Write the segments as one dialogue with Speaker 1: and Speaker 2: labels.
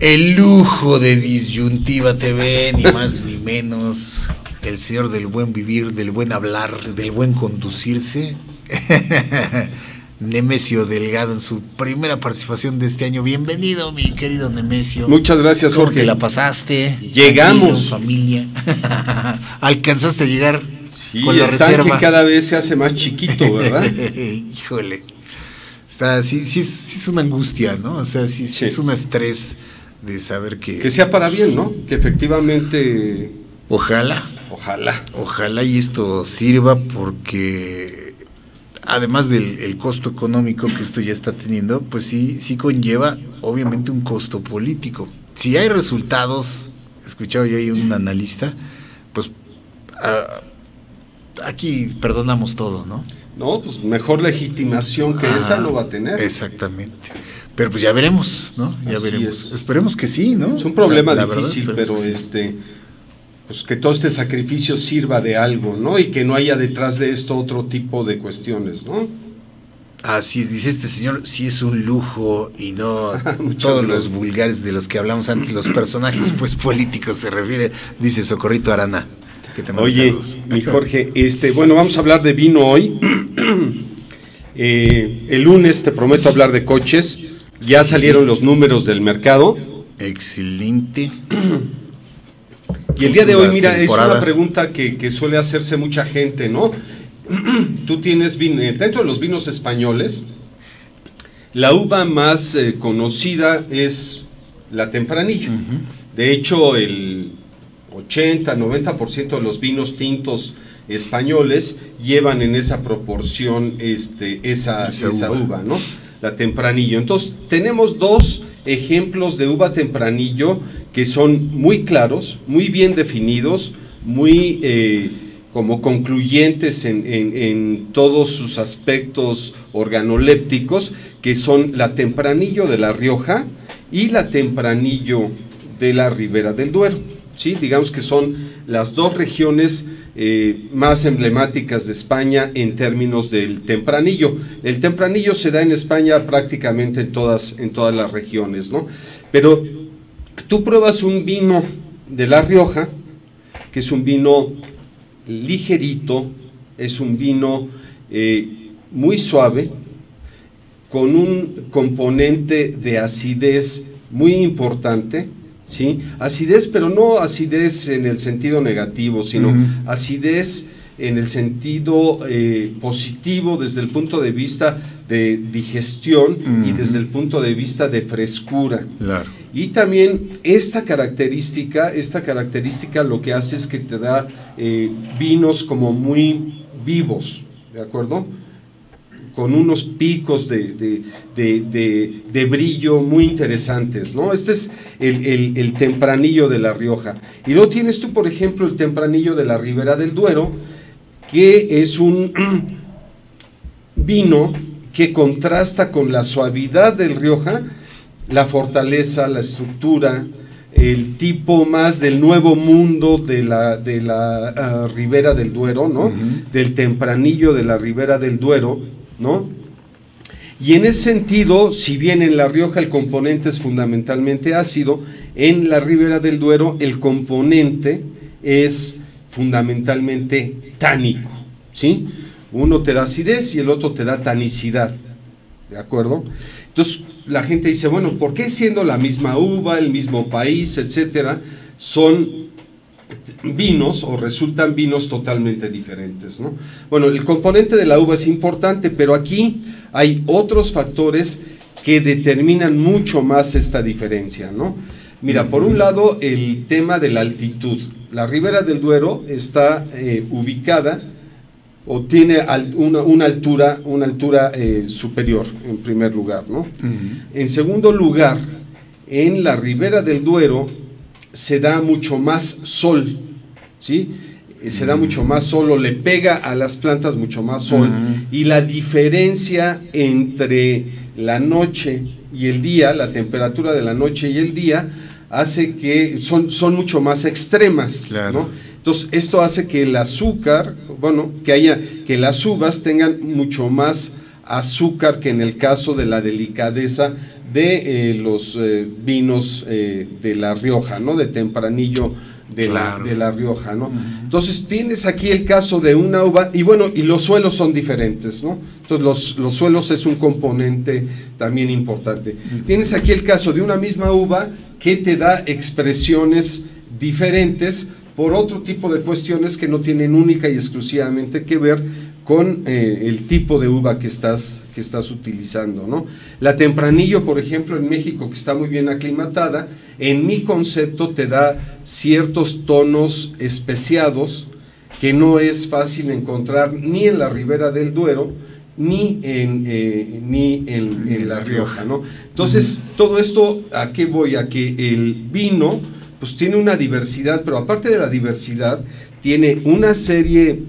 Speaker 1: El lujo de Disyuntiva TV, ni más ni menos, el señor del buen vivir, del buen hablar, del buen conducirse, Nemesio Delgado, en su primera participación de este año. Bienvenido, mi querido Nemesio.
Speaker 2: Muchas gracias, Jorge.
Speaker 1: ¿Cómo te la pasaste?
Speaker 2: Llegamos.
Speaker 1: Familia. ¿Alcanzaste a llegar
Speaker 2: sí,
Speaker 1: con la reserva?
Speaker 2: El tanque cada vez se hace más chiquito, ¿verdad?
Speaker 1: Híjole. Sí es una angustia, ¿no? O sea, sí. Es un estrés de saber que
Speaker 2: sea para bien, ¿no? Que efectivamente...
Speaker 1: Ojalá y esto sirva, porque además del costo económico que esto ya está teniendo, pues sí conlleva obviamente un costo político. Si hay resultados, escuchaba yo ahí un analista, pues aquí perdonamos todo, ¿no?
Speaker 2: No, pues mejor legitimación que esa no va a tener.
Speaker 1: Exactamente. Pero pues ya veremos, ¿no? Ya
Speaker 2: Así
Speaker 1: veremos.
Speaker 2: es.
Speaker 1: Esperemos que sí, ¿no?
Speaker 2: Es un problema
Speaker 1: verdad,
Speaker 2: difícil, pero pues que todo este sacrificio sirva de algo, ¿no? Y que no haya detrás de esto otro tipo de cuestiones, ¿no?
Speaker 1: Así es, dice este señor, sí es un lujo y no todos los vulgares de los que hablamos antes, los personajes pues políticos se refiere, dice Socorrito Arana. Que te
Speaker 2: Oye, saludos. Mi Jorge, bueno, vamos a hablar de vino hoy. El lunes te prometo hablar de coches. Ya salieron los números del mercado.
Speaker 1: Excelente.
Speaker 2: Y el día de hoy, mira, es una pregunta que suele hacerse mucha gente, ¿no? Tú tienes vino, dentro de los vinos españoles, la uva más conocida es la Tempranillo. De hecho, el 80-90% de los vinos tintos españoles llevan en esa proporción esa uva, ¿no? La Tempranillo. Entonces, tenemos dos ejemplos de uva Tempranillo que son muy claros, muy bien definidos, muy como concluyentes en todos sus aspectos organolépticos, que son la Tempranillo de La Rioja y la Tempranillo de la Ribera del Duero. Sí, digamos que son las dos regiones más emblemáticas de España en términos del Tempranillo. El Tempranillo se da en España prácticamente en todas las regiones, ¿no? Pero tú pruebas un vino de La Rioja, que es un vino ligerito, es un vino muy suave, con un componente de acidez muy importante, ¿sí? Acidez, pero no acidez en el sentido negativo, sino acidez en el sentido positivo desde el punto de vista de digestión y desde el punto de vista de frescura.
Speaker 1: Claro.
Speaker 2: Y también esta característica lo que hace es que te da vinos como muy vivos, ¿de acuerdo? Con unos picos de brillo muy interesantes, ¿no? Este es el Tempranillo de La Rioja. Y luego tienes tú, por ejemplo, el Tempranillo de la Ribera del Duero, que es un vino que contrasta con la suavidad del Rioja, la fortaleza, la estructura, el tipo más del nuevo mundo de la Ribera del Duero, ¿no? Del Tempranillo de la Ribera del Duero, ¿no? Y en ese sentido, si bien en La Rioja el componente es fundamentalmente ácido, en la Ribera del Duero el componente es fundamentalmente tánico, ¿sí? Uno te da acidez y el otro te da tanicidad, ¿de acuerdo? Entonces la gente dice, bueno, ¿por qué siendo la misma uva, el mismo país, etcétera, son vinos o resultan vinos totalmente diferentes, ¿no? Bueno, el componente de la uva es importante, pero aquí hay otros factores que determinan mucho más esta diferencia, ¿no? Mira, por un lado, el tema de la altitud. La Ribera del Duero está ubicada o tiene una altura superior, en primer lugar, ¿no? En segundo lugar, en la Ribera del Duero se da mucho más sol, ¿sí? Se da mucho más sol, o le pega a las plantas mucho más sol, y la diferencia entre la noche y el día, la temperatura de la noche y el día, hace que son mucho más extremas,
Speaker 1: claro,
Speaker 2: ¿no? Entonces, esto hace que el azúcar, que las uvas tengan mucho más azúcar que en el caso de la delicadeza de los vinos de La Rioja, ¿no? De Tempranillo de La Rioja, ¿no? Entonces tienes aquí el caso de una uva, y bueno, y los suelos son diferentes, ¿no? Entonces los suelos es un componente también importante. Tienes aquí el caso de una misma uva que te da expresiones diferentes por otro tipo de cuestiones que no tienen única y exclusivamente que ver con el tipo de uva que estás utilizando, ¿no? La Tempranillo, por ejemplo, en México, que está muy bien aclimatada, en mi concepto te da ciertos tonos especiados que no es fácil encontrar ni en la Ribera del Duero ni en La Rioja, ¿no? Entonces, todo esto, ¿a qué voy? A que el vino pues tiene una diversidad, pero aparte de la diversidad, tiene una serie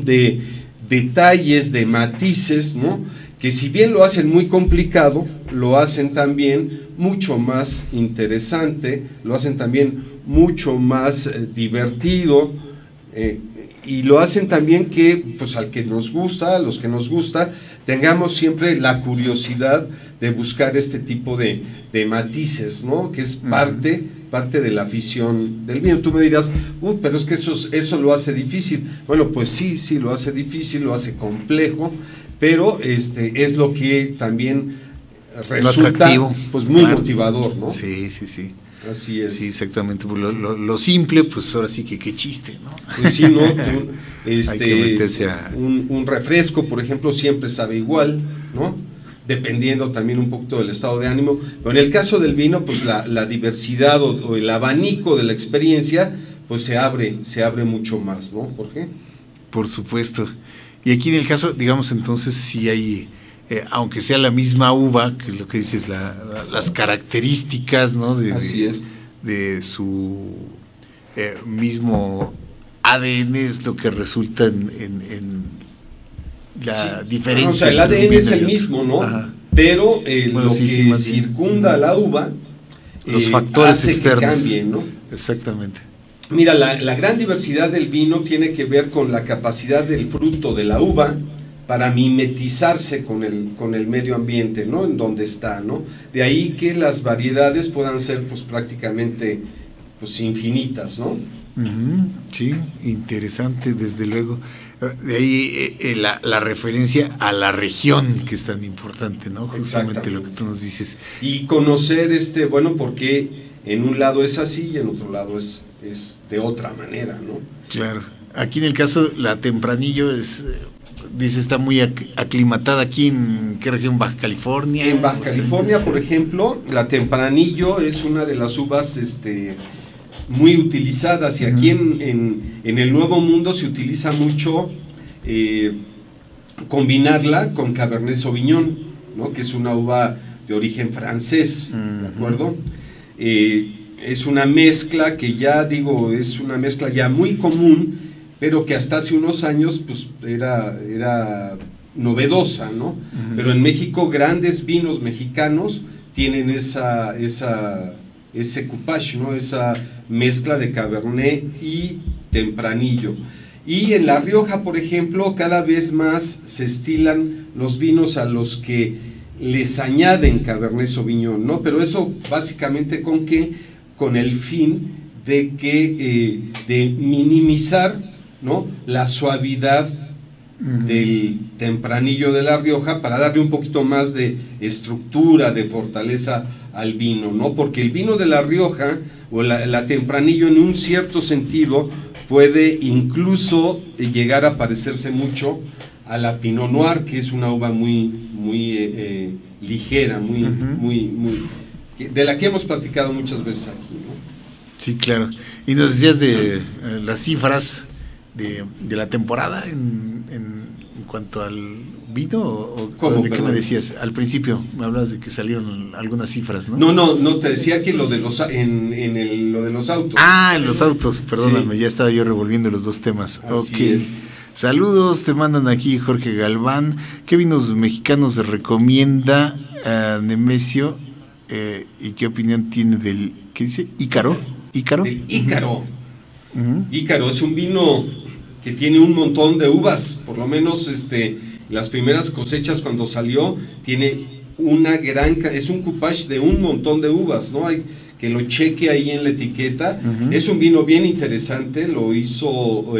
Speaker 2: de detalles, de matices, ¿no? Que si bien lo hacen muy complicado, lo hacen también mucho más interesante, lo hacen también mucho más divertido, y lo hacen también que, pues al que nos gusta, a los que nos gusta, tengamos siempre la curiosidad de buscar este tipo de matices, ¿no? Que es parte de la afición del vino. Tú me dirás, pero es que eso lo hace difícil. Bueno, pues sí, lo hace difícil, lo hace complejo, pero es lo que también resulta pues muy motivador, ¿no?
Speaker 1: Sí.
Speaker 2: Así es.
Speaker 1: Sí, exactamente. Lo simple, pues ahora sí que qué chiste, ¿no?
Speaker 2: Pues sí, ¿no?
Speaker 1: Hay que meterse a...
Speaker 2: un refresco, por ejemplo, siempre sabe igual, ¿no? Dependiendo también un poquito del estado de ánimo. Pero en el caso del vino, pues la diversidad o el abanico de la experiencia, pues se abre mucho más, ¿no, Jorge?
Speaker 1: Por supuesto. Y aquí en el caso, digamos, entonces sí hay... aunque sea la misma uva, que es lo que dices, las características, ¿no? de su mismo ADN es lo que resulta en la diferencia.
Speaker 2: O sea, el ADN es el mismo, ¿no? Ajá. Pero lo que circunda a la uva,
Speaker 1: los factores
Speaker 2: hace
Speaker 1: externos
Speaker 2: que cambien, ¿no?
Speaker 1: Exactamente.
Speaker 2: Mira, la gran diversidad del vino tiene que ver con la capacidad del fruto de la uva para mimetizarse con el medio ambiente, ¿no? En donde está, ¿no? De ahí que las variedades puedan ser, pues, prácticamente, pues, infinitas, ¿no?
Speaker 1: Sí, interesante, desde luego. De ahí la referencia a la región, que es tan importante, ¿no? Justamente lo que tú nos dices.
Speaker 2: Y conocer, bueno, porque en un lado es así y en otro lado es de otra manera, ¿no?
Speaker 1: Claro. Aquí en el caso, la Tempranillo dice, está muy aclimatada aquí en ¿qué región? ¿Baja California?
Speaker 2: En Baja California, por ejemplo, la Tempranillo es una de las uvas muy utilizadas, y aquí en el Nuevo Mundo se utiliza mucho combinarla con Cabernet Sauvignon, ¿no? Que es una uva de origen francés, ¿de acuerdo? Es una mezcla que es una mezcla ya muy común, pero que hasta hace unos años pues era novedosa, ¿no? Pero en México grandes vinos mexicanos tienen ese coupage, ¿no? Esa mezcla de Cabernet y Tempranillo. Y en La Rioja, por ejemplo, cada vez más se estilan los vinos a los que les añaden Cabernet Sauvignon, ¿no? Pero eso básicamente con el fin de minimizar, ¿no? La suavidad del Tempranillo de La Rioja, para darle un poquito más de estructura, de fortaleza al vino, ¿no? Porque el vino de La Rioja o la Tempranillo, en un cierto sentido, puede incluso llegar a parecerse mucho a la Pinot Noir, que es una uva muy ligera, muy de la que hemos platicado muchas veces aquí, ¿no?
Speaker 1: Sí, claro. Y nos decías de las cifras de la temporada en cuanto al vino, o
Speaker 2: ¿Cómo,
Speaker 1: de qué me decías? Al principio me hablabas de que salieron algunas cifras, ¿no?
Speaker 2: No, te decía que lo de los autos.
Speaker 1: En los autos, perdóname, sí. Ya estaba yo revolviendo los dos temas.
Speaker 2: Así es.
Speaker 1: Saludos, te mandan aquí Jorge Galván. ¿Qué vinos mexicanos se recomienda a Nemesio? ¿Y qué opinión tiene del, qué dice? ¿Ícaro?
Speaker 2: Del Ícaro. Ícaro es un vino que tiene un montón de uvas, por lo menos las primeras cosechas cuando salió tiene es un coupage de un montón de uvas, ¿no? Hay que lo cheque ahí en la etiqueta. Es un vino bien interesante, lo hizo,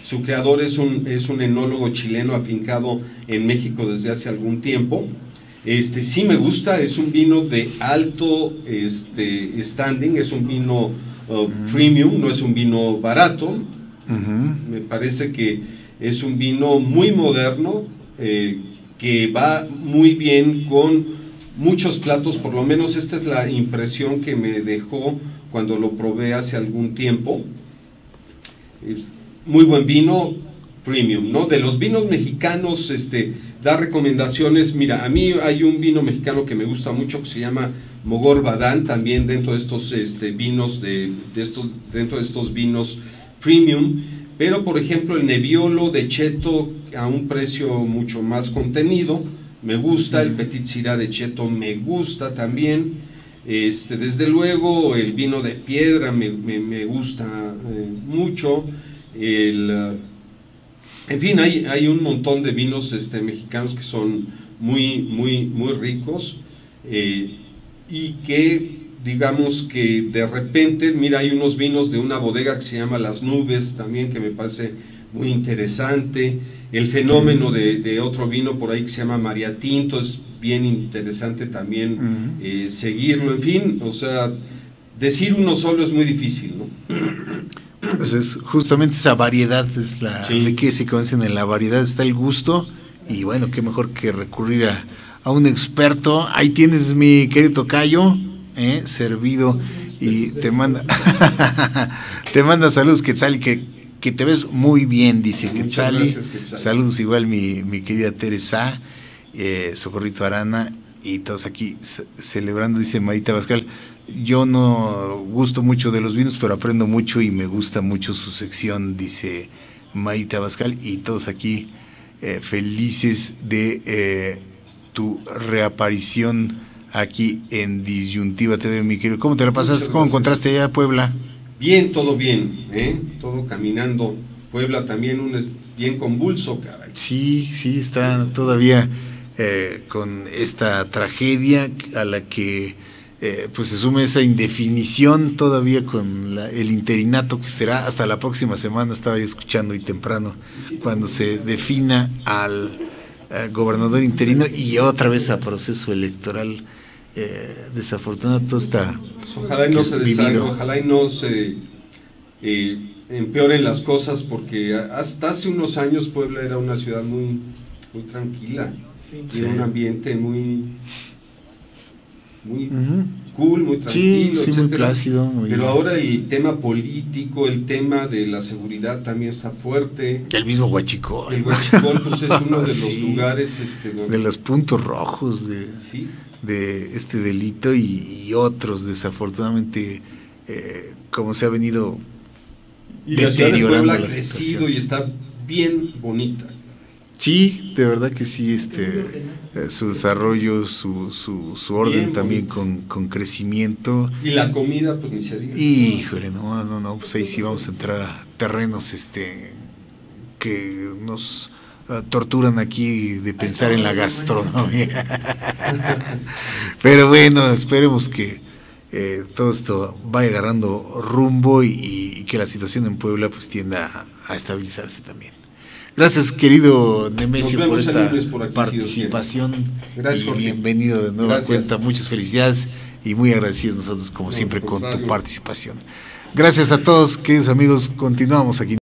Speaker 2: su creador es un enólogo chileno afincado en México desde hace algún tiempo. Sí me gusta, es un vino de alto standing, es un vino premium, no es un vino barato. Me parece que es un vino muy moderno, que va muy bien con muchos platos, por lo menos esta es la impresión que me dejó cuando lo probé hace algún tiempo. Muy buen vino, premium, ¿no? De los vinos mexicanos, da recomendaciones. Mira, a mí hay un vino mexicano que me gusta mucho que se llama Mogor Badán, también dentro de estos vinos dentro de estos vinos premium, pero por ejemplo el Nebbiolo de Cheto a un precio mucho más contenido, me gusta. El Petit Syrah de Cheto me gusta también. Desde luego el vino de Piedra me gusta mucho. En fin, hay un montón de vinos mexicanos que son muy, muy, muy ricos, y que, digamos que de repente, mira, hay unos vinos de una bodega que se llama Las Nubes, también, que me parece muy interesante. El fenómeno de otro vino por ahí que se llama María Tinto, es bien interesante también seguirlo. En fin, o sea, decir uno solo es muy difícil, ¿no?
Speaker 1: Entonces, justamente esa variedad es la riqueza, y como dicen, en la variedad está el gusto, y bueno, qué mejor que recurrir a un experto. Ahí tienes, mi querido tocayo, servido, y te manda saludos, Quetzali, que te ves muy bien, dice Quetzali. Saludos igual mi querida Teresa, Socorrito Arana, y todos aquí celebrando, dice Marita Abascal. Yo no gusto mucho de los vinos, pero aprendo mucho y me gusta mucho su sección, dice Marita Abascal, y todos aquí felices de tu reaparición aquí en Disyuntiva TV, mi querido. ¿Cómo te la pasaste? ¿Cómo encontraste allá Puebla?
Speaker 2: Bien, todo bien, todo caminando. Puebla también bien convulso, caray.
Speaker 1: Sí, está todavía con esta tragedia a la que pues se sume esa indefinición todavía con el interinato que será hasta la próxima semana. Estaba yo escuchando hoy temprano, cuando se defina al gobernador interino y otra vez a proceso electoral. Desafortunado todo está.
Speaker 2: Pues ojalá y no se deshaga, ojalá y no se empeoren las cosas, porque hasta hace unos años Puebla era una ciudad muy, muy tranquila, y un ambiente muy cool, muy tranquilo,
Speaker 1: etcétera. Muy plácido.
Speaker 2: Pero ahora el tema político, el tema de la seguridad también está fuerte.
Speaker 1: El mismo Huachicol.
Speaker 2: El Huachicol, pues, es uno de los lugares
Speaker 1: de los puntos rojos de este delito, y otros, desafortunadamente, como se ha venido deteriorando.
Speaker 2: La ciudad de Puebla ha crecido y está bien bonita.
Speaker 1: Sí, de verdad que sí, su desarrollo, su orden bien también con crecimiento.
Speaker 2: Y la comida, pues ni se diga.
Speaker 1: Híjole, no, pues ahí sí vamos a entrar a terrenos que nos torturan aquí de pensar en la gastronomía. Pero bueno, esperemos que todo esto vaya agarrando rumbo, y que la situación en Puebla pues tienda a estabilizarse también. Gracias, querido Nemesio, por esta participación.
Speaker 2: Gracias,
Speaker 1: y
Speaker 2: Jorge.
Speaker 1: Bienvenido de nueva cuenta. Muchas felicidades y muy agradecidos nosotros, como siempre, con tu participación. Gracias a todos, queridos amigos. Continuamos aquí.